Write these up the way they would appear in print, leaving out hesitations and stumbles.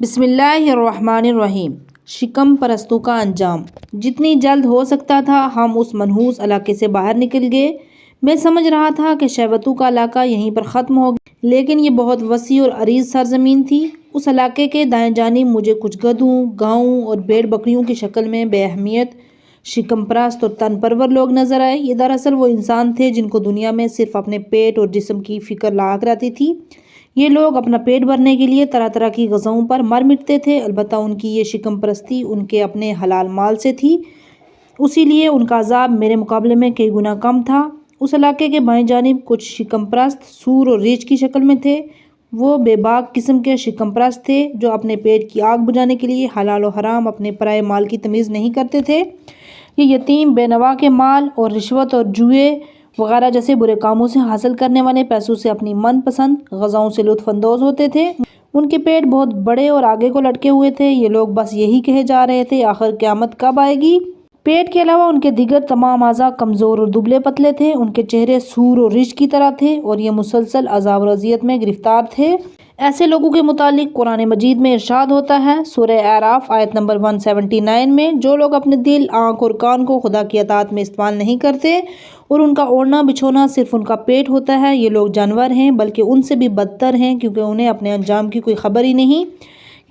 بسم اللہ الرحمن الرحیم۔ شکم پرستوں کا انجام۔ جتنی جلد ہو سکتا تھا ہم اس منحوس علاقے سے باہر نکل گئے۔ میں سمجھ رہا تھا کہ شیوتو کا علاقہ یہیں پر ختم ہو گیا، لیکن یہ بہت وسیع اور عریض سرزمین تھی۔ اس علاقے کے دائیں جانب مجھے کچھ گدھوں، گاؤں اور بھیڑ بکریوں کی شکل میں بے اہمیت شکم پرست اور تن پرور لوگ نظر آئے۔ یہ دراصل وہ انسان تھے جن کو دنیا میں صرف اپنے پیٹ اور جسم کی فکر لاحق رہتی تھی۔ یہ لوگ اپنا پیٹ بھرنے کے لیے طرح طرح کی غذاؤں پر مر مٹتے تھے، البتہ ان کی یہ شکم پرستی ان کے اپنے حلال مال سے تھی، اسی لیے ان کا عذاب میرے مقابلے میں کئی گنا کم تھا۔ اس علاقے کے بائیں جانب کچھ شکم پرست سور اور ریچھ کی شکل میں تھے۔ وہ بے باک قسم کے شکم پرست تھے جو اپنے پیٹ کی آگ بجھانے کے لیے حلال و حرام اپنے پرائے مال کی تمیز نہیں کرتے تھے۔ یہ یتیم بے نوا کے مال اور رشوت اور جوئے وغیرہ جیسے برے کاموں سے حاصل کرنے والے پیسوں سے اپنی من پسند غذاؤں سے لطف اندوز ہوتے تھے۔ ان کے پیٹ بہت بڑے اور آگے کو لٹکے ہوئے تھے۔ یہ لوگ بس یہی کہے جا رہے تھے، آخر قیامت کب آئے گی؟ پیٹ کے علاوہ ان کے دیگر تمام اعضاء کمزور اور دبلے پتلے تھے۔ ان کے چہرے سور اور ریچھ کی طرح تھے اور یہ مسلسل عذاب و اذیت میں گرفتار تھے۔ ایسے لوگوں کے متعلق قرآن مجید میں ارشاد ہوتا ہے، سورہ اعراف آیت نمبر 179 میں، جو لوگ اپنے دل، آنکھ اور کان کو خدا کی اطاعت میں استعمال نہیں کرتے اور ان کا اوڑھنا بچھونا صرف ان کا پیٹ ہوتا ہے، یہ لوگ جانور ہیں، بلکہ ان سے بھی بدتر ہیں کیونکہ انہیں اپنے انجام کی کوئی خبر ہی نہیں۔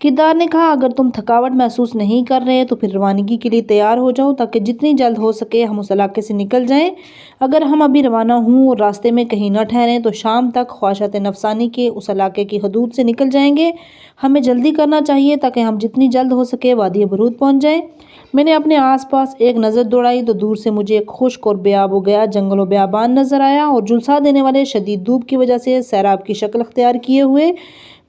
کردار نے کہا، اگر تم تھکاوٹ محسوس نہیں کر رہے تو پھر روانگی کے لیے تیار ہو جاؤ تاکہ جتنی جلد ہو سکے ہم اس علاقے سے نکل جائیں۔ اگر ہم ابھی روانہ ہوں اور راستے میں کہیں نہ ٹھہریں تو شام تک خواہشات نفسانی کے اس علاقے کی حدود سے نکل جائیں گے۔ ہمیں جلدی کرنا چاہیے تاکہ ہم جتنی جلد ہو سکے وادی برود پہنچ جائیں۔ میں نے اپنے آس پاس ایک نظر دوڑائی تو دور سے مجھے ایک خشک اور بے آب و گیا جنگل و بیابان نظر آیا اور جھلسا دینے والے شدید دھوپ کی وجہ سے سیراب کی شکل اختیار کیے ہوئے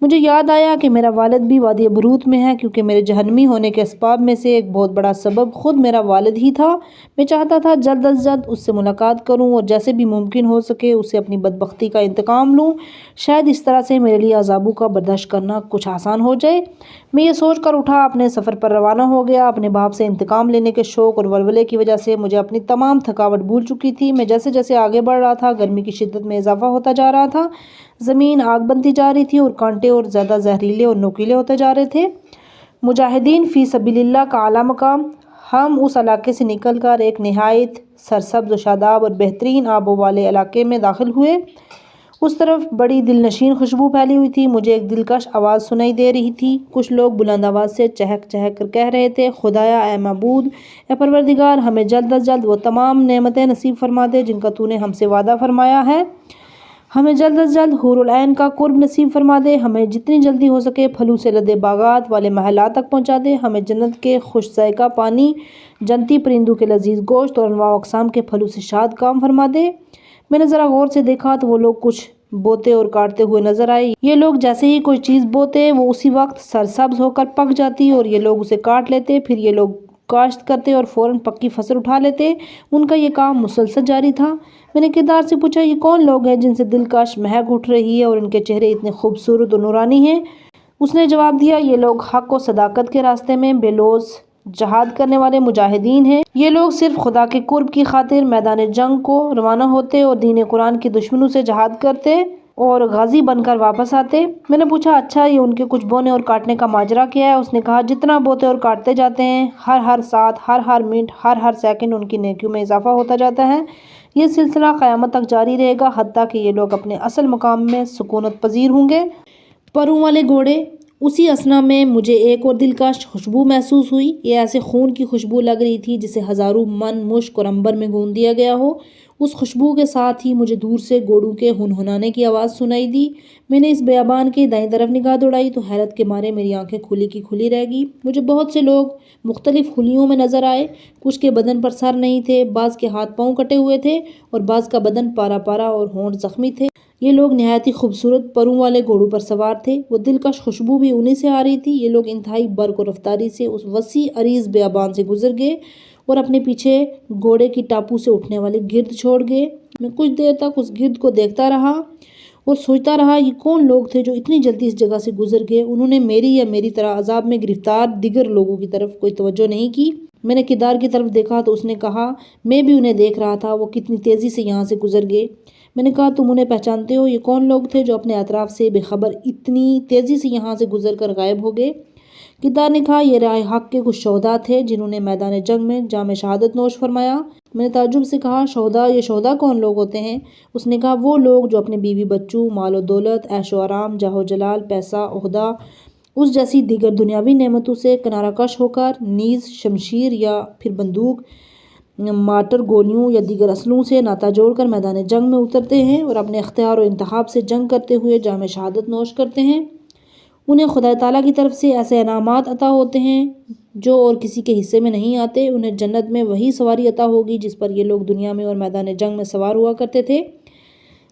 مجھے یاد آیا کہ میرا والد بھی وادی برود میں ہے، کیونکہ میرے جہنمی ہونے کے اسباب میں سے ایک بہت بڑا سبب خود میرا والد ہی تھا۔ میں چاہتا تھا جلد از جلد اس سے ملاقات کروں اور جیسے بھی ممکن ہو سکے اسے اپنی بدبختی کا انتقام لوں، شاید اس طرح سے میرے لیے عذابوں کا برداشت کرنا کچھ آسان ہو جائے۔ میں یہ سوچ کر اٹھا، اپنے سفر پر روانہ ہو گیا۔ اپنے باپ سے انتقام لینے کے شوق اور ولولے کی وجہ سے مجھے اپنی تمام تھکاوٹ بھول چکی تھی۔ میں جیسے جیسے آگے بڑھ رہا تھا گرمی کی شدت میں اضافہ ہوتا جا رہا تھا، زمین آگ بنتی جا رہی تھی اور کانٹے اور زیادہ زہریلے اور نوکیلے ہوتے جا رہے تھے۔ مجاہدین فی سبیل اللہ کا اعلیٰ مقام۔ ہم اس علاقے سے نکل کر ایک نہایت سرسبز و شاداب اور بہترین آب و والے علاقے میں داخل ہوئے۔ اس طرف بڑی دلنشین خوشبو پھیلی ہوئی تھی۔ مجھے ایک دلکش آواز سنائی دے رہی تھی۔ کچھ لوگ بلند آواز سے چہک چہک کر کہہ رہے تھے، خدایا، اے معبود، اے پروردگار، ہمیں جلد از جلد وہ تمام نعمتیں نصیب فرما دے جن کا تو نے ہم سے وعدہ فرمایا ہے۔ ہمیں جلد از جلد حور العین کا قرب نصیب فرما دے۔ ہمیں جتنی جلدی ہو سکے پھلوں سے لدے باغات والے محلات تک پہنچا دے۔ ہمیں جنت کے خوش ذائقہ پانی، جنتی پرندوں کے لذیذ گوشت اور انواع و اقسام کے پھلوں سے شاد کام فرما دے۔ میں نے ذرا غور سے دیکھا تو وہ لوگ کچھ بوتے اور کاٹتے ہوئے نظر آئے۔ یہ لوگ جیسے ہی کوئی چیز بوتے وہ اسی وقت سرسبز ہو کر پک جاتی اور یہ لوگ اسے کاٹ لیتے، پھر یہ لوگ کاشت کرتے اور فوراً پکی فصل اٹھا لیتے۔ ان کا یہ کام مسلسل جاری تھا۔ میں نے کردار سے پوچھا، یہ کون لوگ ہیں جن سے دلکش مہک اٹھ رہی ہے اور ان کے چہرے اتنے خوبصورت اور نورانی ہیں؟ اس نے جواب دیا، یہ لوگ حق و صداقت کے راستے میں بے لوث جہاد کرنے والے مجاہدین ہیں۔ یہ لوگ صرف خدا کے قرب کی خاطر میدان جنگ کو روانہ ہوتے اور دین قرآن کے دشمنوں سے جہاد کرتے اور غازی بن کر واپس آتے۔ میں نے پوچھا، اچھا یہ ان کے کچھ بونے اور کاٹنے کا ماجرا کیا ہے؟ اس نے کہا، جتنا بوتے اور کاٹتے جاتے ہیں ہر ساتھ، ہر منٹ، ہر سیکنڈ ان کی نیکیوں میں اضافہ ہوتا جاتا ہے۔ یہ سلسلہ قیامت تک جاری رہے گا، حتیٰ کہ یہ لوگ اپنے اصل مقام میں سکونت پذیر ہوں گے۔ پروں والے گھوڑے۔ اسی اثنا میں مجھے ایک اور دلکش خوشبو محسوس ہوئی۔ یہ ایسے خون کی خوشبو لگ رہی تھی جسے ہزاروں من مشک اور عنبر میں گھون دیا گیا ہو۔ اس خوشبو کے ساتھ ہی مجھے دور سے گھوڑوں کے ہنہنانے کی آواز سنائی دی۔ میں نے اس بیابان کے دائیں طرف نگاہ دوڑائی تو حیرت کے مارے میری آنکھیں کھلی کی کھلی رہ گئی۔ مجھے بہت سے لوگ مختلف خلیوں میں نظر آئے۔ کچھ کے بدن پر سر نہیں تھے، بعض کے ہاتھ پاؤں کٹے ہوئے تھے اور بعض کا بدن پارا پارا اور ہونٹ زخمی تھے۔ یہ لوگ نہایت ہی خوبصورت پروں والے گھوڑوں پر سوار تھے۔ وہ دلکش خوشبو بھی انہی سے آ رہی تھی۔ یہ لوگ انتہائی برق و رفتاری سے اس وسیع عریض بیابان سے گزر گئے اور اپنے پیچھے گھوڑے کی ٹاپو سے اٹھنے والی گرد چھوڑ گئے۔ میں کچھ دیر تک اس گرد کو دیکھتا رہا اور سوچتا رہا، یہ کون لوگ تھے جو اتنی جلدی اس جگہ سے گزر گئے؟ انہوں نے میری یا میری طرح عذاب میں گرفتار دیگر لوگوں کی طرف کوئی توجہ نہیں کی۔ میں نے کردار کی طرف دیکھا تو اس نے کہا، میں بھی انہیں دیکھ رہا تھا، وہ کتنی تیزی سے یہاں سے گزر گئے۔ میں نے کہا، تم انہیں پہچانتے ہو؟ یہ کون لوگ تھے جو اپنے اطراف سے بے خبر اتنی تیزی سے یہاں سے گزر کر غائب ہو گئے؟ کردار نے کہا یہ رائے حق کے کچھ شہداء تھے جنہوں نے میدان جنگ میں جام شہادت نوش فرمایا۔ میں نے تعجب سے کہا شہداء، یہ شہداء کون لوگ ہوتے ہیں؟ اس نے کہا وہ لوگ جو اپنے بیوی بچوں، مال و دولت، عیش و آرام، جاہ و جلال، پیسہ، عہدہ، اس جیسی دیگر دنیاوی نعمتوں سے کنارہ کش ہو کر نیز، شمشیر یا پھر بندوق، مارٹر، گولیوں یا دیگر اسلحوں سے ناطہ جوڑ کر میدان جنگ میں اترتے ہیں اور اپنے اختیار و انتخاب سے جنگ کرتے ہوئے جام شہادت نوش کرتے ہیں۔ انہیں خدا تعالیٰ کی طرف سے ایسے انعامات عطا ہوتے ہیں جو اور کسی کے حصے میں نہیں آتے۔ انہیں جنت میں وہی سواری عطا ہوگی جس پر یہ لوگ دنیا میں اور میدان جنگ میں سوار ہوا کرتے تھے۔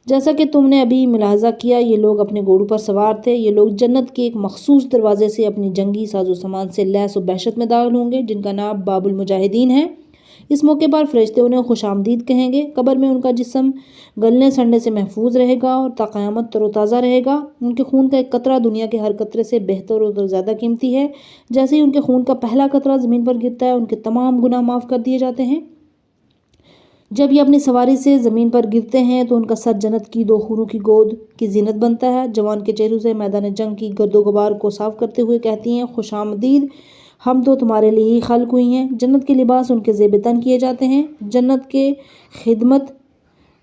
جیسا کہ تم نے ابھی ملاحظہ کیا یہ لوگ اپنے گھوڑوں پر سوار تھے۔ یہ لوگ جنت کے ایک مخصوص دروازے سے اپنی جنگی ساز و سامان سے لیس و بہشت میں داخل ہوں گے جن کا نام باب المجاہدین ہے۔ اس موقع پر فرشتے انہیں خوش آمدید کہیں گے۔ قبر میں ان کا جسم گلنے سڑنے سے محفوظ رہے گا اور تا قیامت تر و تازہ رہے گا۔ ان کے خون کا ایک قطرہ دنیا کے ہر قطرے سے بہتر اور زیادہ قیمتی ہے۔ جیسے ہی ان کے خون کا پہلا قطرہ زمین پر گرتا ہے ان کے تمام گناہ معاف کر دیے جاتے ہیں۔ جب یہ اپنی سواری سے زمین پر گرتے ہیں تو ان کا سر جنت کی 2 حوروں کی گود کی زینت بنتا ہے۔ جوان کے چہروں سے میدان جنگ کی گرد و غبار کو صاف کرتے ہوئے کہتی ہیں خوش آمدید، ہم تو تمہارے لیے ہی خلق ہوئی ہیں۔ جنت کے لباس ان کے زیب تن کیے جاتے ہیں۔ جنت کے خدمت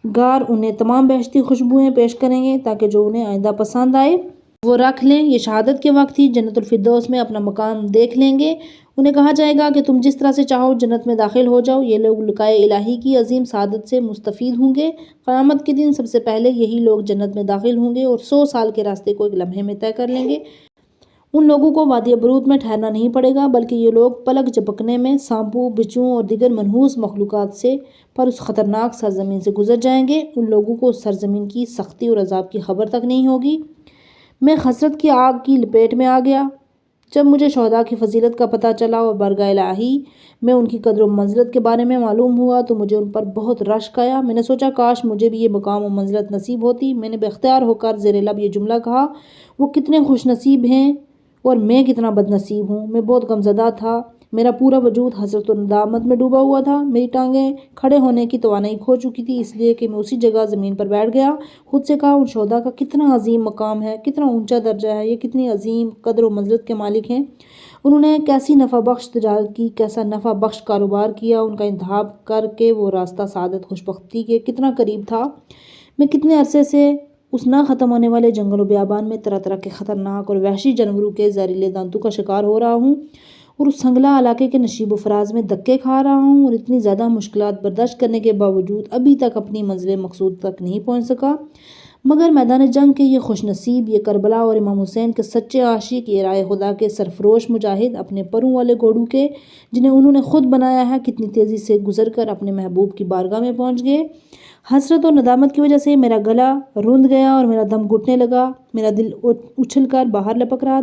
گار انہیں تمام بہشتی خوشبوئیں پیش کریں گے تاکہ جو انہیں آئندہ پسند آئے وہ رکھ لیں۔ یہ شہادت کے وقت ہی جنت الفردوس میں اپنا مقام دیکھ لیں گے۔ انہیں کہا جائے گا کہ تم جس طرح سے چاہو جنت میں داخل ہو جاؤ۔ یہ لوگ لقائے الہی کی عظیم سعادت سے مستفید ہوں گے۔ قیامت کے دن سب سے پہلے یہی لوگ جنت میں داخل ہوں گے اور 100 سال کے راستے کو ایک لمحے میں طے کر لیں گے۔ ان لوگوں کو وادی برود میں ٹھہرنا نہیں پڑے گا بلکہ یہ لوگ پلک جھپکنے میں سانپوں، بچھوؤں اور دیگر منحوس مخلوقات سے پر اس خطرناک سرزمین سے گزر جائیں گے۔ ان لوگوں کو اس سرزمین کی سختی اور عذاب کی خبر تک نہیں ہوگی۔ میں حسرت کی آگ کی لپیٹ میں آ گیا۔ جب مجھے شہداء کی فضیلت کا پتہ چلا اور بارگاہ الہی میں ان کی قدر و منزلت کے بارے میں معلوم ہوا تو مجھے ان پر بہت رشک آیا۔ میں نے سوچا کاش مجھے بھی یہ مقام و منزلت نصیب ہوتی۔ میں نے بے اختیار ہو کر زیر لب یہ جملہ کہا وہ کتنے خوش نصیب ہیں اور میں کتنا بد نصیب ہوں۔ میں بہت غمزدہ تھا۔ میرا پورا وجود حسرت و ندامت میں ڈوبا ہوا تھا۔ میری ٹانگیں کھڑے ہونے کی توانائی کھو چکی تھی اس لیے کہ میں اسی جگہ زمین پر بیٹھ گیا۔ خود سے کہا ان شہداء کا کتنا عظیم مقام ہے، کتنا اونچا درجہ ہے، یہ کتنی عظیم قدر و منزلت کے مالک ہیں۔ انہوں نے کیسی نفع بخش تجارت کی، کیسا نفع بخش کاروبار کیا۔ ان کا انتخاب کر کے وہ راستہ سعادت خوشبختی کے کتنا قریب تھا۔ میں کتنے عرصے سے اس نہ ختم ہونے والے جنگل و بیابان میں طرح طرح کے خطرناک اور وحشی جانوروں کے زہریلے دانتوں کا شکار ہو رہا ہوں اور اس سنگلا علاقے کے نشیب و فراز میں دھکے کھا رہا ہوں اور اتنی زیادہ مشکلات برداشت کرنے کے باوجود ابھی تک اپنی منزل مقصود تک نہیں پہنچ سکا۔ مگر میدان جنگ کے یہ خوش نصیب، یہ کربلا اور امام حسین کے سچے عاشق، یہ رائے خدا کے سرفروش مجاہد اپنے پروں والے گھوڑوں کے جنہیں انہوں نے خود بنایا ہے کتنی تیزی سے گزر کر اپنے محبوب کی بارگاہ میں پہنچ گئے۔ حسرت اور ندامت کی وجہ سے میرا گلا روند گیا اور میرا دم گھٹنے لگا۔ میرا دل اچھل کر باہر لپک رہا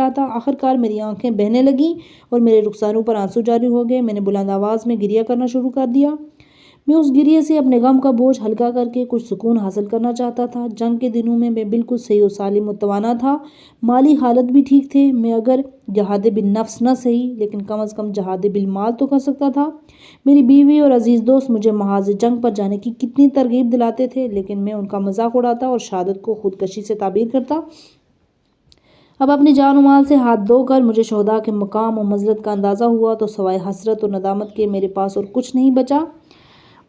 تھا۔ آخرکار میری آنکھیں بہنے لگیں اور میرے رخساروں پر آنسو جاری ہو گئے۔ میں نے بلند آواز میں گریہ کرنا شروع کر دیا۔ میں اس گریہ سے اپنے غم کا بوجھ ہلکا کر کے کچھ سکون حاصل کرنا چاہتا تھا۔ جنگ کے دنوں میں بالکل صحیح و سالم و توانا تھا۔ مالی حالت بھی ٹھیک تھے۔ میں اگر جہاد بالنفس نہ صحیح لیکن کم از کم جہاد بالمال تو کر سکتا تھا۔ میری بیوی اور عزیز دوست مجھے محاذ جنگ پر جانے کی کتنی ترغیب دلاتے تھے لیکن میں ان کا مذاق اڑاتا اور شہادت کو خودکشی سے تعبیر کرتا۔ اب اپنی جان و مال سے ہاتھ دھو کر مجھے شہداء کے مقام و منزلت کا اندازہ ہوا تو سوائے حسرت اور ندامت کے میرے پاس اور کچھ نہیں بچا۔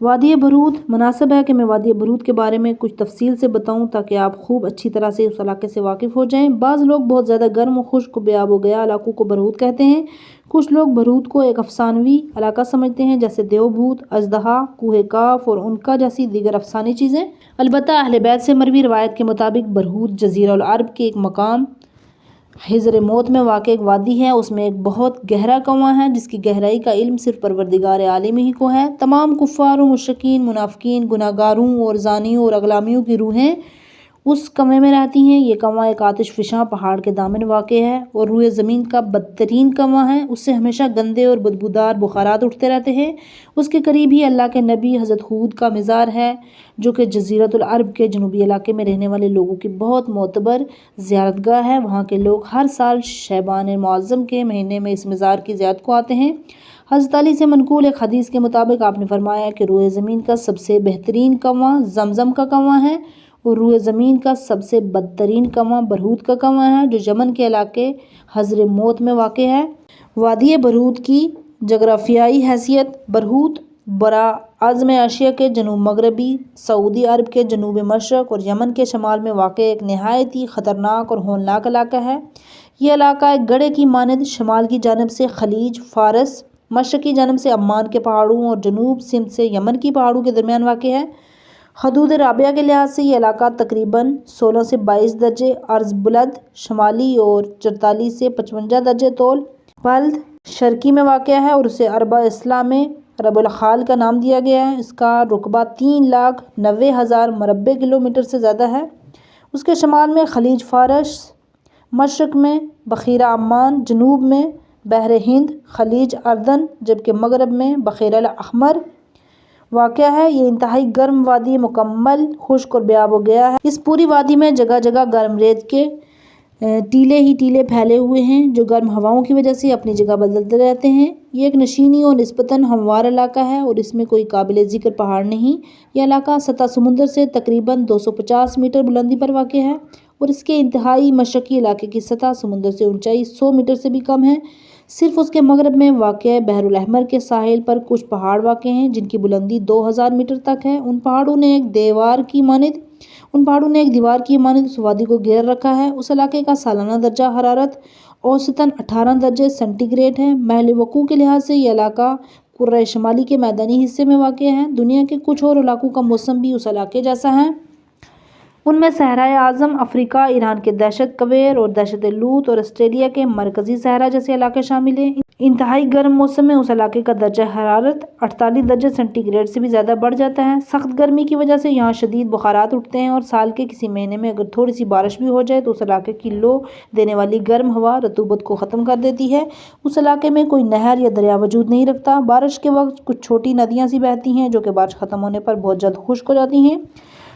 وادی برود، مناسب ہے کہ میں وادی برود کے بارے میں کچھ تفصیل سے بتاؤں تاکہ آپ خوب اچھی طرح سے اس علاقے سے واقف ہو جائیں۔ بعض لوگ بہت زیادہ گرم و خشک و بے آب و گیا علاقوں کو برود کہتے ہیں۔ کچھ لوگ برود کو ایک افسانوی علاقہ سمجھتے ہیں جیسے دیو بھوت، اژدہا، کوہ کاف اور انکا جیسی دیگر افسانوی چیزیں۔ البتہ اہل بیت سے مروی روایت کے مطابق برہوت جزیرہ العرب کے ایک مقام حضر موت میں واقع ایک وادی ہے۔ اس میں ایک بہت گہرا کنواں ہے جس کی گہرائی کا علم صرف پروردگار عالم ہی کو ہے۔ تمام کفار و مشرکین، منافقین، گناہ گاروں اور زانیوں اور اغلامیوں کی روحیں اس کنویں میں رہتی ہیں۔ یہ کنواں ایک آتش فشاں پہاڑ کے دامن واقع ہے اور روئے زمین کا بدترین کنواں ہے۔ اس سے ہمیشہ گندے اور بدبودار بخارات اٹھتے رہتے ہیں۔ اس کے قریب ہی اللہ کے نبی حضرت ہود کا مزار ہے جو کہ جزیرۃ العرب کے جنوبی علاقے میں رہنے والے لوگوں کی بہت معتبر زیارت گاہ ہے۔ وہاں کے لوگ ہر سال شعبان معظم کے مہینے میں اس مزار کی زیارت کو آتے ہیں۔ حضرت علی سے منقول ایک حدیث کے مطابق آپ نے فرمایا کہ روئے زمین کا سب سے بہترین کنواں زمزم کا کنواں ہے اور روئے زمین کا سب سے بدترین کنواں برہوت کا کنواں ہے جو یمن کے علاقے حضر موت میں واقع ہے۔ وادی برہوت کی جغرافیائی حیثیت: برہوت براعظم ایشیا کے جنوب مغربی، سعودی عرب کے جنوب مشرق اور یمن کے شمال میں واقع ایک نہایت ہی خطرناک اور ہولناک علاقہ ہے۔ یہ علاقہ ایک گڑھے کی مانند شمال کی جانب سے خلیج فارس، مشرقی جانب سے عمان کے پہاڑوں اور جنوب سمت سے یمن کی پہاڑوں کے درمیان واقع ہے۔ حدود رابعہ کے لحاظ سے یہ علاقہ تقریباً 16 سے 22 درجے عرض بلد شمالی اور 44 سے 55 درجے طول بلد شرقی میں واقع ہے اور اسے عرب اصطلاح میں ربع الخال کا نام دیا گیا ہے۔ اس کا رقبہ 3,90,000 مربع کلومیٹر سے زیادہ ہے۔ اس کے شمال میں خلیج فارس، مشرق میں بحیرہ عمان، جنوب میں بحر ہند، خلیج اردن، جبکہ مغرب میں بحیرہ الاحمر واقع ہے۔ یہ انتہائی گرم وادی مکمل خشک اور بیاب ہو گیا ہے۔ اس پوری وادی میں جگہ جگہ گرم ریت کے ٹیلے ہی ٹیلے پھیلے ہوئے ہیں جو گرم ہواؤں کی وجہ سے اپنی جگہ بدلتے رہتے ہیں۔ یہ ایک نشیبی اور نسبتاً ہموار علاقہ ہے اور اس میں کوئی قابل ذکر پہاڑ نہیں۔ یہ علاقہ سطح سمندر سے تقریباً 250 میٹر بلندی پر واقع ہے اور اس کے انتہائی مشرقی علاقے کی سطح سمندر سے اونچائی 100 میٹر سے بھی کم ہے۔ صرف اس کے مغرب میں واقع بحر الاحمر کے ساحل پر کچھ پہاڑ واقع ہیں جن کی بلندی 2000 میٹر تک ہے۔ ان پہاڑوں نے ایک دیوار کی مانند اس وادی کو گھیر رکھا ہے۔ اس علاقے کا سالانہ درجہ حرارت اوسطاً 18 درجے سینٹی گریڈ ہے۔ محل وقوع کے لحاظ سے یہ علاقہ کرۂ شمالی کے میدانی حصے میں واقع ہے۔ دنیا کے کچھ اور علاقوں کا موسم بھی اس علاقے جیسا ہے۔ ان میں صحرائے اعظم افریقہ، ایران کے دہشت کویر اور دہشت لوط اور آسٹریلیا کے مرکزی صحرا جیسے علاقے شامل ہیں۔ انتہائی گرم موسم میں اس علاقے کا درجہ حرارت 48 درجے سینٹی گریڈ سے بھی زیادہ بڑھ جاتا ہے۔ سخت گرمی کی وجہ سے یہاں شدید بخارات اٹھتے ہیں اور سال کے کسی مہینے میں اگر تھوڑی سی بارش بھی ہو جائے تو اس علاقے کی لو دینے والی گرم ہوا رطوبت کو ختم کر دیتی ہے۔ اس علاقے میں کوئی نہر یا دریا وجود نہیں رکھتا۔ بارش کے وقت کچھ چھوٹی ندیاں سی بہتی ہیں جو کہ بارش ختم ہونے پر بہت جلد خشک ہو جاتی ہیں۔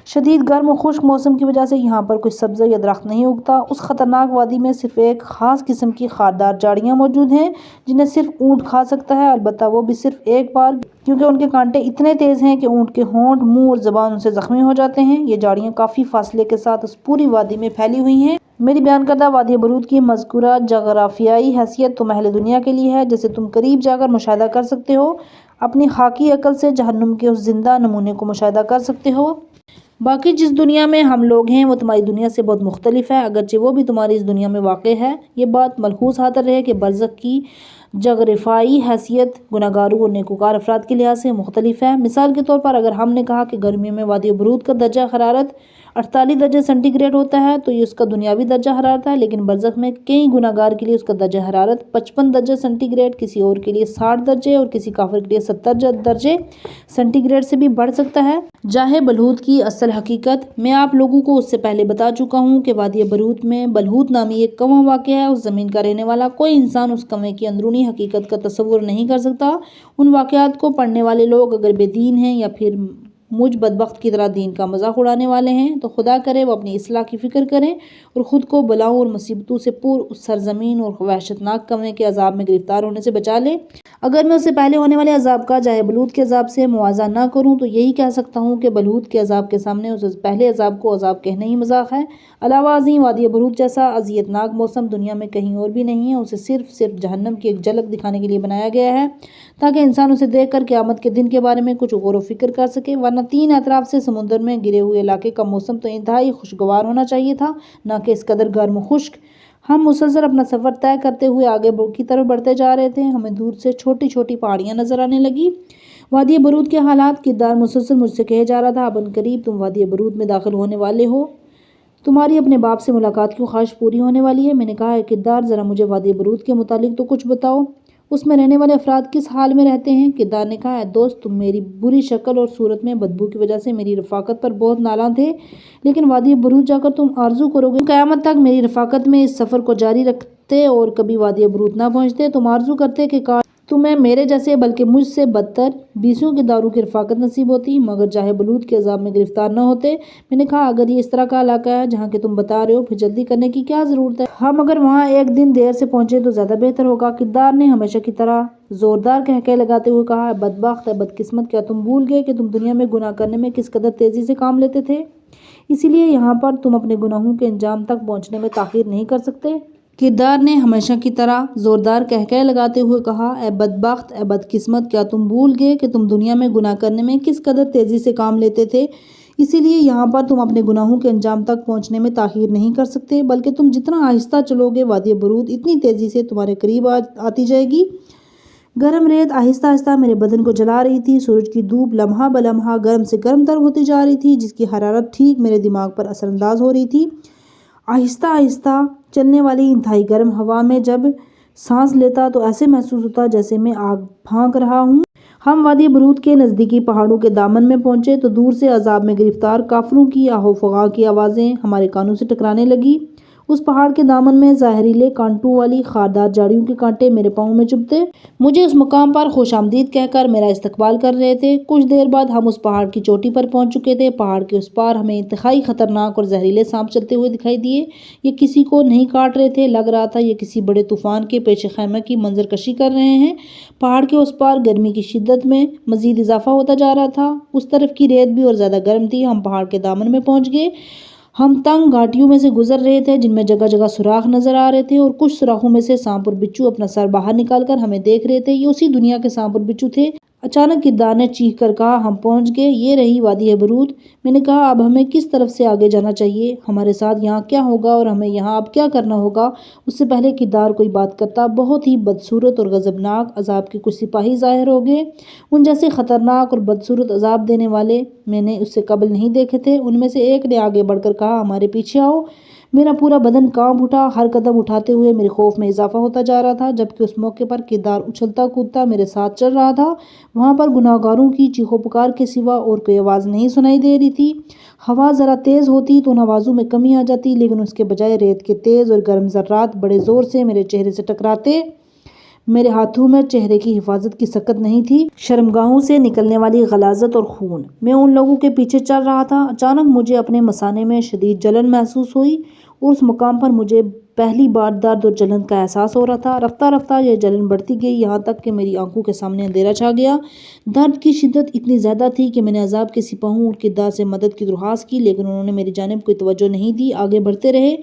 شدید گرم و خشک موسم کی وجہ سے یہاں پر کوئی سبزہ یا درخت نہیں اگتا۔ اس خطرناک وادی میں صرف ایک خاص قسم کی خاردار جھاڑیاں موجود ہیں جنہیں صرف اونٹ کھا سکتا ہے، البتہ وہ بھی صرف ایک بار، کیونکہ ان کے کانٹے اتنے تیز ہیں کہ اونٹ کے ہونٹ، منہ اور زبان ان سے زخمی ہو جاتے ہیں۔ یہ جھاڑیاں کافی فاصلے کے ساتھ اس پوری وادی میں پھیلی ہوئی ہیں۔ میری بیان کردہ وادی برہوت کی مذکورہ جغرافیائی حیثیت تو اہل دنیا کے لیے ہے جسے تم قریب جا کر مشاہدہ کر سکتے ہو، اپنی خاکی عقل سے جہنم کے اس زندہ نمونے کو مشاہدہ کر سکتے ہو۔ باقی جس دنیا میں ہم لوگ ہیں وہ تمہاری دنیا سے بہت مختلف ہے، اگرچہ وہ بھی تمہاری اس دنیا میں واقع ہے۔ یہ بات ملحوظ خاطر رہے کہ برزخ کی جغرافیائی حیثیت گنہگاروں اور نیکوکار افراد کے لحاظ سے مختلف ہے۔ مثال کے طور پر اگر ہم نے کہا کہ گرمیوں میں وادی برہوت کا درجہ حرارت 48 درجے سینٹی گریڈ ہوتا ہے تو یہ اس کا دنیاوی درجہ حرارت ہے، لیکن برزخ میں کئی گنہگار کے لیے اس کا درجہ حرارت 55 درجے سینٹی گریڈ، کسی اور کے لیے 60 درجے اور کسی کافر کے لیے 70 درجے سینٹی گریڈ سے بھی بڑھ سکتا ہے۔ جاہ بلہوت کی اصل حقیقت میں آپ لوگوں کو اس سے پہلے بتا چکا ہوں کہ وادی برہوت میں بلہوت نامی ایک کنواں واقع ہے۔ اس زمین کا رہنے والا کوئی انسان اس کنویں کی اندرونی حقیقت کا تصور نہیں کر سکتا۔ ان واقعات کو پڑھنے والے لوگ اگر بے دین ہیں یا پھر مجھ بدبخت کی طرح دین کا مذاق اڑانے والے ہیں تو خدا کرے وہ اپنی اصلاح کی فکر کریں اور خود کو بلاؤں اور مصیبتوں سے پور اس سرزمین اور وحشتناک کنویں کے عذاب میں گرفتار ہونے سے بچا لیں۔ اگر میں اس سے پہلے ہونے والے عذاب کا جاہ بلہوت کے عذاب سے موازنہ نہ کروں تو یہی کہہ سکتا ہوں کہ بلہوت کے عذاب کے سامنے اس پہلے عذاب کو عذاب کہنا ہی مذاق ہے۔ علاوہ ازیں وادی برہوت جیسا اذیتناک موسم دنیا میں کہیں اور بھی نہیں ہے۔ اسے صرف جہنم کی ایک جھلک دکھانے کے لیے بنایا گیا ہے تاکہ انسان اسے دیکھ کر قیامت کے دن کے بارے میں کچھ غور و فکر کر سکے، ورنہ تین اطراف سے سمندر میں گرے ہوئے علاقے کا موسم تو انتہائی خوشگوار ہونا چاہیے تھا، نہ کہ اس قدر گرم و خشک۔ ہم مسلسل اپنا سفر طے کرتے ہوئے آگے کی طرف بڑھتے جا رہے تھے۔ ہمیں دور سے چھوٹی چھوٹی پہاڑیاں نظر آنے لگی۔ وادی برہوت کے حالات کردار مسلسل مجھ سے کہے جا رہا تھا، اب عنقریب تم وادی برہوت میں داخل ہونے والے ہو، تمہاری اپنے باپ سے ملاقات کی خواہش پوری ہونے والی ہے۔ میں نے کہا، کردار ذرا مجھے وادی برہوت کے متعلق تو کچھ بتاؤ، اس میں رہنے والے افراد کس حال میں رہتے ہیں؟ کردار نے کہا، دوست تم میری بری شکل اور صورت میں بدبو کی وجہ سے میری رفاقت پر بہت نالاں تھے، لیکن وادی برہوت جا کر تم آرزو کرو گے قیامت تک میری رفاقت میں اس سفر کو جاری رکھتے اور کبھی وادی برہوت نہ پہنچتے۔ تم آرزو کرتے کہ تمہیں میرے جیسے بلکہ مجھ سے بدتر بیسیوں کے دارو کی رفاقت نصیب ہوتی مگر چاہے بلوط کے عذاب میں گرفتار نہ ہوتے۔ میں نے کہا اگر یہ اس طرح کا علاقہ ہے جہاں کہ تم بتا رہے ہو پھر جلدی کرنے کی کیا ضرورت ہے؟ ہم اگر وہاں ایک دن دیر سے پہنچے تو زیادہ بہتر ہوگا۔ کردار نے ہمیشہ کی طرح زوردار قہقہے لگاتے ہوئے کہا، بدبخت، بدقسمت، کیا تم بھول گئے کہ تم دنیا میں گناہ کرنے میں کس قدر تیزی سے کام لیتے تھے؟ اسی لیے یہاں پر تم اپنے گناہوں کے انجام تک پہنچنے میں تاخیر نہیں کر سکتے۔ کردار نے ہمیشہ کی طرح زوردار قہقہے لگاتے ہوئے کہا، اے بدبخت، اے بدقسمت، کیا تم بھول گئے کہ تم دنیا میں گناہ کرنے میں کس قدر تیزی سے کام لیتے تھے؟ اسی لیے یہاں پر تم اپنے گناہوں کے انجام تک پہنچنے میں تاخیر نہیں کر سکتے، بلکہ تم جتنا آہستہ چلو گے وادی برود اتنی تیزی سے تمہارے قریب آتی جائے گی۔ گرم ریت آہستہ آہستہ میرے بدن کو جلا رہی تھی۔ سورج کی دھوپ لمحہ بلمحہ گرم سے گرم تر ہوتی جا رہی تھی، جس کی حرارت ٹھیک میرے دماغ پر اثر انداز ہو رہی تھی۔ آہستہ آہستہ چلنے والی انتہائی گرم ہوا میں جب سانس لیتا تو ایسے محسوس ہوتا جیسے میں آگ پھونک رہا ہوں۔ ہم وادی برود کے نزدیکی پہاڑوں کے دامن میں پہنچے تو دور سے عذاب میں گرفتار کافروں کی آہ و فغاں کی آوازیں ہمارے کانوں سے ٹکرانے لگی۔ اس پہاڑ کے دامن میں زہریلے کانٹوں والی خاردار جھاڑیوں کے کانٹے میرے پاؤں میں چبھتے مجھے اس مقام پر خوش آمدید کہہ کر میرا استقبال کر رہے تھے۔ کچھ دیر بعد ہم اس پہاڑ کی چوٹی پر پہنچ چکے تھے۔ پہاڑ کے اس پار ہمیں انتہائی خطرناک اور زہریلے سانپ چلتے ہوئے دکھائی دیے۔ یہ کسی کو نہیں کاٹ رہے تھے، لگ رہا تھا یہ کسی بڑے طوفان کے پیش خیمہ کی منظر کشی کر رہے ہیں۔ پہاڑ کے اس پار گرمی کی شدت میں مزید اضافہ ہوتا جا رہا تھا۔ اس طرف کی ریت بھی اور زیادہ گرم تھی۔ ہم پہاڑ کے دامن میں پہنچ گئے۔ ہم تنگ گھاٹیوں میں سے گزر رہے تھے جن میں جگہ جگہ سوراخ نظر آ رہے تھے اور کچھ سوراخوں میں سے سانپ اور بچھو اپنا سر باہر نکال کر ہمیں دیکھ رہے تھے۔ یہ اسی دنیا کے سانپ اور بچھو تھے۔ اچانک کردار نے چیخ کر کہا، ہم پہنچ گئے، یہ رہی وادی برود۔ میں نے کہا اب ہمیں کس طرف سے آگے جانا چاہیے؟ ہمارے ساتھ یہاں کیا ہوگا اور ہمیں یہاں اب کیا کرنا ہوگا؟ اس سے پہلے کردار کوئی بات کرتا بہت ہی بدصورت اور غضبناک عذاب کے کچھ سپاہی ظاہر ہو گئے۔ ان جیسے خطرناک اور بدصورت عذاب دینے والے میں نے اس سے قبل نہیں دیکھے تھے۔ ان میں سے ایک نے آگے بڑھ کر کہا، ہمارے پیچھے آؤ۔ میرا پورا بدن کانپ اٹھا۔ ہر قدم اٹھاتے ہوئے میرے خوف میں اضافہ ہوتا جا رہا تھا، جبکہ اس موقع پر کردار اچھلتا کودتا میرے ساتھ چل رہا تھا۔ وہاں پر گناہ گاروں کی چیخو پکار کے سوا اور کوئی آواز نہیں سنائی دے رہی تھی۔ ہوا ذرا تیز ہوتی تو ان آوازوں میں کمی آ جاتی، لیکن اس کے بجائے ریت کے تیز اور گرم ذرات بڑے زور سے میرے چہرے سے ٹکراتے۔ میرے ہاتھوں میں چہرے کی حفاظت کی سکت نہیں تھی، شرمگاہوں سے نکلنے والی غلاظت اور خون۔ میں ان لوگوں کے پیچھے چل رہا تھا۔ اچانک مجھے اپنے مثانے میں شدید جلن محسوس ہوئی اور اس مقام پر مجھے پہلی بار درد اور جلن کا احساس ہو رہا تھا۔ رفتہ رفتہ یہ جلن بڑھتی گئی، یہاں تک کہ میری آنکھوں کے سامنے اندھیرا چھا گیا۔ درد کی شدت اتنی زیادہ تھی کہ میں نے عذاب کے سپاہیوں اور کردار سے مدد کی درخواست کی، لیکن انہوں نے میری جانب کوئی توجہ نہیں دی، آگے بڑھتے رہے۔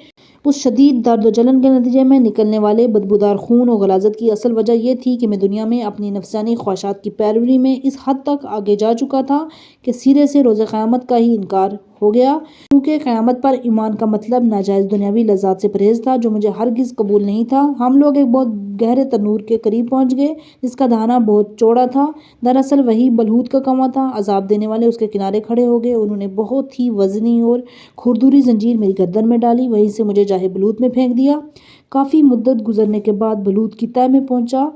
اس شدید درد و جلن کے نتیجے میں نکلنے والے بدبودار خون اور غلاظت کی اصل وجہ یہ تھی کہ میں دنیا میں اپنی نفسانی خواہشات کی پیروی میں اس حد تک آگے جا چکا تھا کہ سرے سے روز قیامت کا ہی انکار ہو گیا، کیونکہ قیامت پر ایمان کا مطلب ناجائز دنیاوی لذات سے پرہیز تھا، جو مجھے ہرگز قبول نہیں تھا۔ ہم لوگ ایک بہت گہرے تنور کے قریب پہنچ گئے جس کا دہانہ بہت چوڑا تھا۔ دراصل وہی بلوط کا کنواں تھا۔ عذاب دینے والے اس کے کنارے کھڑے ہو گئے۔ انہوں نے بہت ہی وزنی اور کھردری زنجیر میری گردن میں ڈالی، وہیں سے مجھے جاہ بلوط میں پھینک دیا۔ کافی مدت گزرنے کے بعد بلوط کی تہہ میں پہنچا،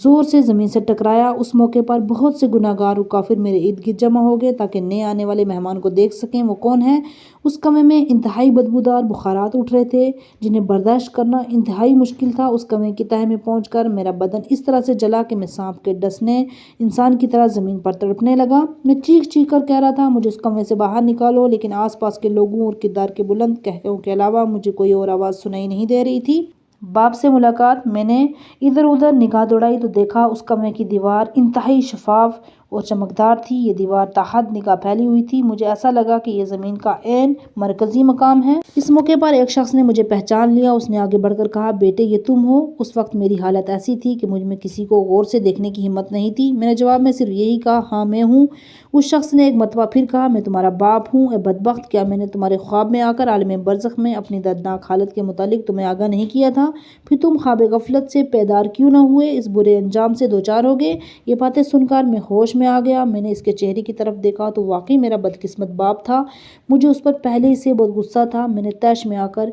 زور سے زمین سے ٹکرایا۔ اس موقع پر بہت سے گناہ گار اور کافر میرے ارد گرد جمع ہو گئے تاکہ نئے آنے والے مہمان کو دیکھ سکیں وہ کون ہے۔ اس کنویں میں انتہائی بدبودار بخارات اٹھ رہے تھے جنہیں برداشت کرنا انتہائی مشکل تھا۔ اس کنویں کی تہہ میں پہنچ کر میرا بدن اس طرح سے جلا کہ میں سانپ کے ڈسنے انسان کی طرح زمین پر تڑپنے لگا۔ میں چیخ چیخ کر کہہ رہا تھا، مجھے اس کنویں سے باہر نکالو، لیکن آس پاس کے لوگوں اور کردار کے بلند قہقہوں کے علاوہ مجھے کوئی اور آواز سنائی نہیں دے رہی تھی۔ باپ سے ملاقات۔ میں نے ادھر ادھر نگاہ دوڑائی تو دیکھا اس کنویں کی دیوار انتہائی شفاف اور چمکدار تھی۔ یہ دیوار تا حد نگاہ پھیلی ہوئی تھی۔ مجھے ایسا لگا کہ یہ زمین کا عین مرکزی مقام ہے۔ اس موقع پر ایک شخص نے مجھے پہچان لیا۔ اس نے آگے بڑھ کر کہا، بیٹے یہ تم ہو؟ اس وقت میری حالت ایسی تھی کہ مجھ میں کسی کو غور سے دیکھنے کی ہمت نہیں تھی۔ میں نے جواب میں صرف یہی کہا، ہاں میں ہوں۔ اس شخص نے ایک مرتبہ پھر کہا، میں تمہارا باپ ہوں۔ اے بدبخت، کیا میں نے تمہارے خواب میں آ کر عالم برزخ میں اپنی دردناک حالت کے متعلق تمہیں آگاہ نہیں کیا تھا؟ پھر تم خواب غفلت سے بیدار کیوں نہ ہوئے؟ اس برے انجام سے دوچار ہو گئے۔ یہ باتیں سن کر میں ہوش میں آ گیا۔ میں نے اس کے چہرے کی طرف دیکھا تو واقعی میرا بدقسمت باپ تھا۔ مجھے اس پر پہلے ہی سے بہت غصہ تھا۔ میں نے طیش میں آ کر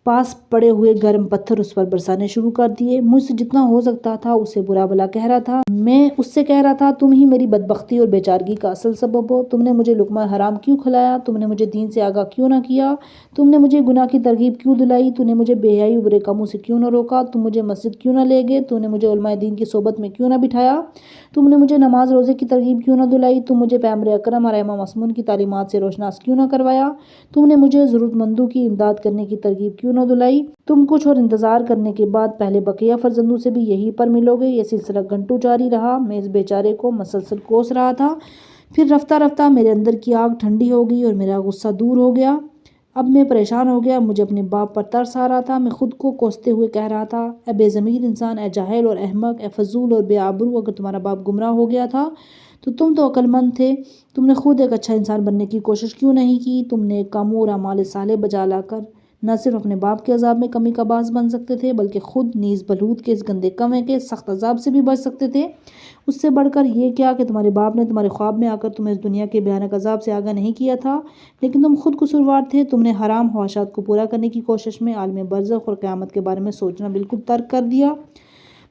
پاس پڑے ہوئے گرم پتھر اس پر برسانے شروع کر دیے۔ مجھ سے جتنا ہو سکتا تھا اسے برا بھلا کہہ رہا تھا۔ میں اس سے کہہ رہا تھا تم ہی میری بدبختی اور بیچارگی کا اصل سبب ہو، تم نے مجھے لقمہ حرام کیوں کھلایا، تم نے مجھے دین سے آگاہ کیوں نہ کیا، تم نے مجھے گناہ کی ترغیب کیوں دلائی، تم نے مجھے بے حیائی و برے کاموں سے کیوں نہ روکا، تم مجھے مسجد کیوں نہ لے گئے، تم نے مجھے علماء دین کی صحبت میں کیوں نہ بٹھایا، تم نے مجھے نماز روزے کی ترغیب کیوں نہ دلائی، تم مجھے پیغمبر اکرم علیہ مسمون کی تعلیمات سے روشناس کیوں نہ کروایا، تم نے مجھے ضرورت مندوں کی امداد کرنے کی ترغیب کیوں نہ دلائی۔ تم کچھ اور انتظار کرنے کے بعد پہلے بقیہ فرزندوں سے بھی یہی پر ملو گے۔ یہ سلسلہ گھنٹوں جاری رہا۔ میں اس بیچارے کو مسلسل کوس رہا تھا۔ پھر رفتہ رفتہ میرے اندر کی آگ ٹھنڈی ہو گئی اور میرا غصہ دور ہو گیا۔ اب میں پریشان ہو گیا، مجھے اپنے باپ پر ترس آ رہا تھا۔ میں خود کو کوستے ہوئے کہہ رہا تھا، اے بے ضمیر انسان، اے جاہل اور احمق، اے فضول اور بے آبرو، اگر تمہارا باپ گمراہ ہو گیا تھا تو تم تو عقل مند تھے، تم نے خود ایک اچھا انسان بننے کی کوشش کیوں نہیں کی؟ تم نیک کاموں اور اعمال صالح بجا لا کر نہ صرف اپنے باپ کے عذاب میں کمی کا باعث بن سکتے تھے بلکہ خود نیز بلعوت کے اس گندے کنویں کے سخت عذاب سے بھی بچ سکتے تھے۔ اس سے بڑھ کر یہ کیا کہ تمہارے باپ نے تمہارے خواب میں آ کر تمہیں اس دنیا کے بھیانک عذاب سے آگاہ نہیں کیا تھا، لیکن تم خود قصوروار تھے۔ تم نے حرام خواہشات کو پورا کرنے کی کوشش میں عالم برزخ اور قیامت کے بارے میں سوچنا بالکل ترک کر دیا۔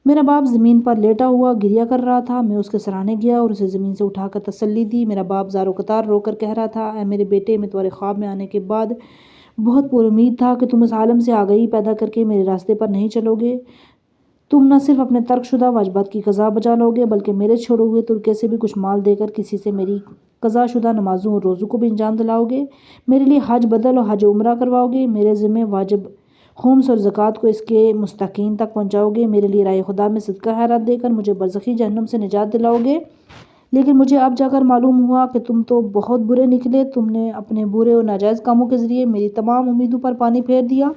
میرا باپ زمین پر لیٹا ہوا گریہ کر رہا تھا۔ میں اس کے سرانے گیا اور اسے زمین سے اٹھا کر تسلی دی۔ میرا باپ زار و قطار رو کر کہہ رہا تھا، اے میرے بیٹے، میں تمہارے خواب میں آنے کے بعد بہت پر امید تھا کہ تم اس عالم سے آگاہی پیدا کر کے میرے راستے پر نہیں چلو گے۔ تم نہ صرف اپنے ترک شدہ واجبات کی قضا بجا لو گے بلکہ میرے چھوڑے ہوئے ترکے سے بھی کچھ مال دے کر کسی سے میری قضا شدہ نمازوں اور روزوں کو بھی انجام دلاؤ گے، میرے لیے حج بدل اور حج عمرہ کرواؤ گے، میرے ذمہ واجب خمس اور زکوٰۃ کو اس کے مستحقین تک پہنچاؤ گے، میرے لیے راہ خدا میں صدقہ خیرات دے کر مجھے برزخی جہنم سے نجات دلاؤ گے۔ لیکن مجھے اب جا کر معلوم ہوا کہ تم تو بہت برے نکلے۔ تم نے اپنے برے اور ناجائز کاموں کے ذریعے میری تمام امیدوں پر پانی پھیر دیا۔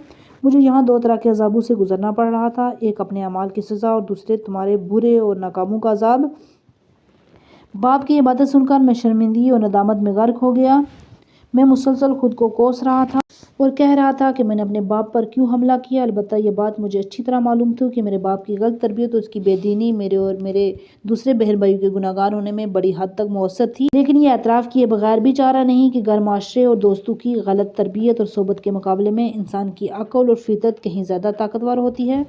مجھے یہاں دو طرح کے عذابوں سے گزرنا پڑ رہا تھا، ایک اپنے اعمال کی سزا اور دوسرے تمہارے برے اور ناکاموں کا عذاب۔ باپ کی یہ باتیں سن کر میں شرمندگی اور ندامت میں غرق ہو گیا۔ میں مسلسل خود کو کوس رہا تھا اور کہہ رہا تھا کہ میں نے اپنے باپ پر کیوں حملہ کیا۔ البتہ یہ بات مجھے اچھی طرح معلوم تھی کہ میرے باپ کی غلط تربیت اور اس کی بے دینی میرے اور میرے دوسرے بہن بھائیوں کے گناہگار ہونے میں بڑی حد تک مؤثر تھی، لیکن یہ اعتراف کیے بغیر بھی چارہ نہیں کہ گھر معاشرے اور دوستوں کی غلط تربیت اور صحبت کے مقابلے میں انسان کی عقل اور فطرت کہیں زیادہ طاقتور ہوتی ہے۔